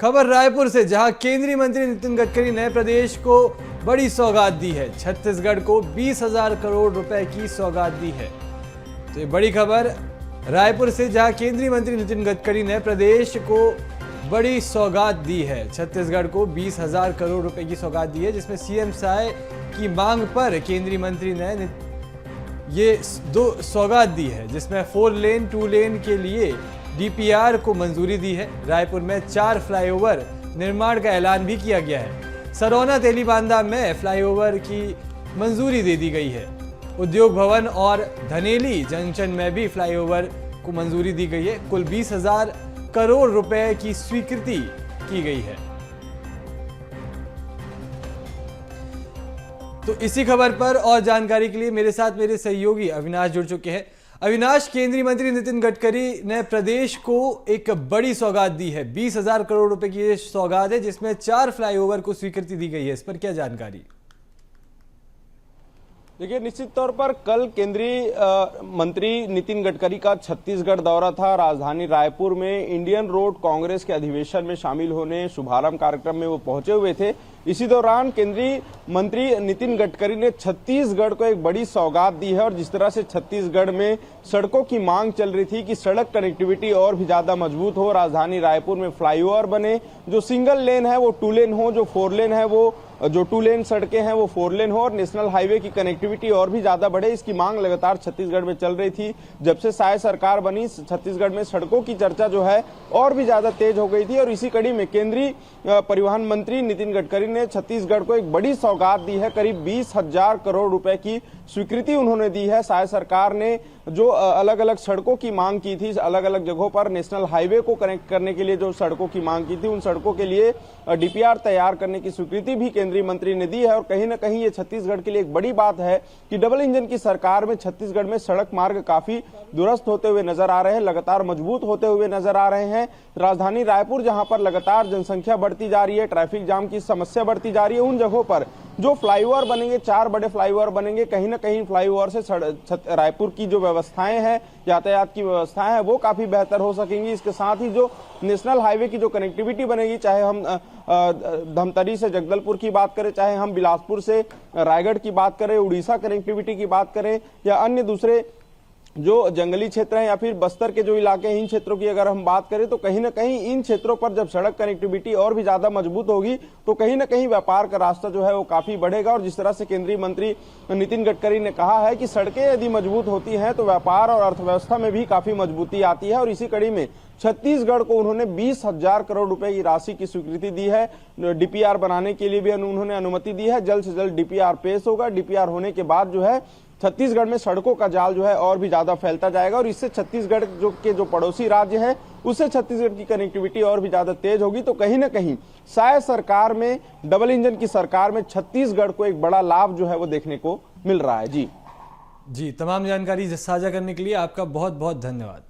खबर रायपुर से, जहां केंद्रीय मंत्री नितिन गडकरी ने प्रदेश को बड़ी सौगात दी है। छत्तीसगढ़ को 20,000 करोड़ रुपए की सौगात दी है। तो ये बड़ी खबर रायपुर से, जहां केंद्रीय मंत्री नितिन गडकरी ने प्रदेश को बड़ी सौगात दी है। छत्तीसगढ़ को 20,000 करोड़ रुपए की सौगात दी है, जिसमें सीएम सहाय की मांग पर केंद्रीय मंत्री ने ये दो सौगात दी है, जिसमें 4 लेन 2 लेन के लिए डीपीआर को मंजूरी दी है। रायपुर में 4 फ्लाईओवर निर्माण का ऐलान भी किया गया है। सरौना तेलीबांधा में फ्लाईओवर की मंजूरी दे दी गई है। उद्योग भवन और धनेली जंक्शन में भी फ्लाईओवर को मंजूरी दी गई है। कुल 20,000 करोड़ रुपए की स्वीकृति की गई है। तो इसी खबर पर और जानकारी के लिए मेरे साथ मेरे सहयोगी अविनाश जुड़ चुके हैं। अविनाश, केंद्रीय मंत्री नितिन गडकरी ने प्रदेश को एक बड़ी सौगात दी है। 20,000 करोड़ रुपए की ये सौगात है, जिसमें 4 फ्लाईओवर को स्वीकृति दी गई है। इस पर क्या जानकारी? देखिए, निश्चित तौर पर कल केंद्रीय मंत्री नितिन गडकरी का छत्तीसगढ़ दौरा था। राजधानी रायपुर में इंडियन रोड कांग्रेस के अधिवेशन में शामिल होने शुभारंभ कार्यक्रम में वो पहुंचे हुए थे। इसी दौरान केंद्रीय मंत्री नितिन गडकरी ने छत्तीसगढ़ को एक बड़ी सौगात दी है। और जिस तरह से छत्तीसगढ़ में सड़कों की मांग चल रही थी कि सड़क कनेक्टिविटी और भी ज्यादा मजबूत हो, राजधानी रायपुर में फ्लाईओवर बने, जो सिंगल लेन है वो 2 लेन हो, जो 4 लेन है वो जो 2 लेन सड़कें हैं वो 4 लेन हो, और नेशनल हाईवे की कनेक्टिविटी और भी ज्यादा बढ़े। इसकी मांग लगातार छत्तीसगढ़ में चल रही थी। जब से सहाय सरकार बनी, छत्तीसगढ़ में सड़कों की चर्चा जो है और भी ज्यादा तेज हो गई थी। और इसी कड़ी में केंद्रीय परिवहन मंत्री नितिन गडकरी ने छत्तीसगढ़ को एक बड़ी सौगात दी है। करीब 20,000 करोड़ रुपए की स्वीकृति उन्होंने दी है। सहाय सरकार ने जो अलग अलग सड़कों की मांग की थी, अलग अलग जगहों पर नेशनल हाईवे को कनेक्ट करने के लिए जो सड़कों की मांग की थी, उन सड़कों के लिए डीपीआर तैयार करने की स्वीकृति भी केंद्रीय मंत्री ने दी है। और कहीं ना कहीं ये छत्तीसगढ़ के लिए एक बड़ी बात है कि डबल इंजन की सरकार में छत्तीसगढ़ में सड़क मार्ग काफी दुरुस्त होते हुए नजर आ रहे हैं, लगातार मजबूत होते हुए नजर आ रहे हैं। राजधानी रायपुर जहां पर लगातार जनसंख्या बढ़ती जा रही है, ट्रैफिक जाम की समस्या बढ़ती जा रही है, उन जगहों पर जो फ्लाईओवर बनेंगे, 4 बड़े फ्लाईओवर बनेंगे, कहीं ना कहीं फ्लाईओवर से रायपुर की जो व्यवस्थाएं हैं, यातायात की व्यवस्थाएं हैं, वो काफी बेहतर हो सकेंगी। इसके साथ ही जो नेशनल हाईवे की जो कनेक्टिविटी बनेगी, चाहे हम धमतरी से जगदलपुर की बात करें, चाहे हम बिलासपुर से रायगढ़ की बात करें, उड़ीसा कनेक्टिविटी की बात करें, या अन्य दूसरे जो जंगली क्षेत्र हैं या फिर बस्तर के जो इलाके हैं, इन क्षेत्रों की अगर हम बात करें, तो कहीं ना कहीं इन क्षेत्रों पर जब सड़क कनेक्टिविटी और भी ज्यादा मजबूत होगी, तो कहीं ना कहीं व्यापार का रास्ता जो है वो काफी बढ़ेगा। और जिस तरह से केंद्रीय मंत्री नितिन गडकरी ने कहा है कि सड़कें यदि मजबूत होती हैं तो व्यापार और अर्थव्यवस्था में भी काफी मजबूती आती है। और इसी कड़ी में छत्तीसगढ़ को उन्होंने 20,000 करोड़ रुपए की राशि की स्वीकृति दी है। डीपीआर बनाने के लिए भी उन्होंने अनुमति दी है। जल्द से जल्द डीपीआर पेश होगा। डीपीआर होने के बाद जो है छत्तीसगढ़ में सड़कों का जाल जो है और भी ज्यादा फैलता जाएगा, और इससे छत्तीसगढ़ जो पड़ोसी राज्य है, उससे छत्तीसगढ़ की कनेक्टिविटी और भी ज्यादा तेज होगी। तो कहीं ना कहीं सहाय सरकार में, डबल इंजन की सरकार में छत्तीसगढ़ को एक बड़ा लाभ जो है वो देखने को मिल रहा है। जी, तमाम जानकारी साझा करने के लिए आपका बहुत बहुत धन्यवाद।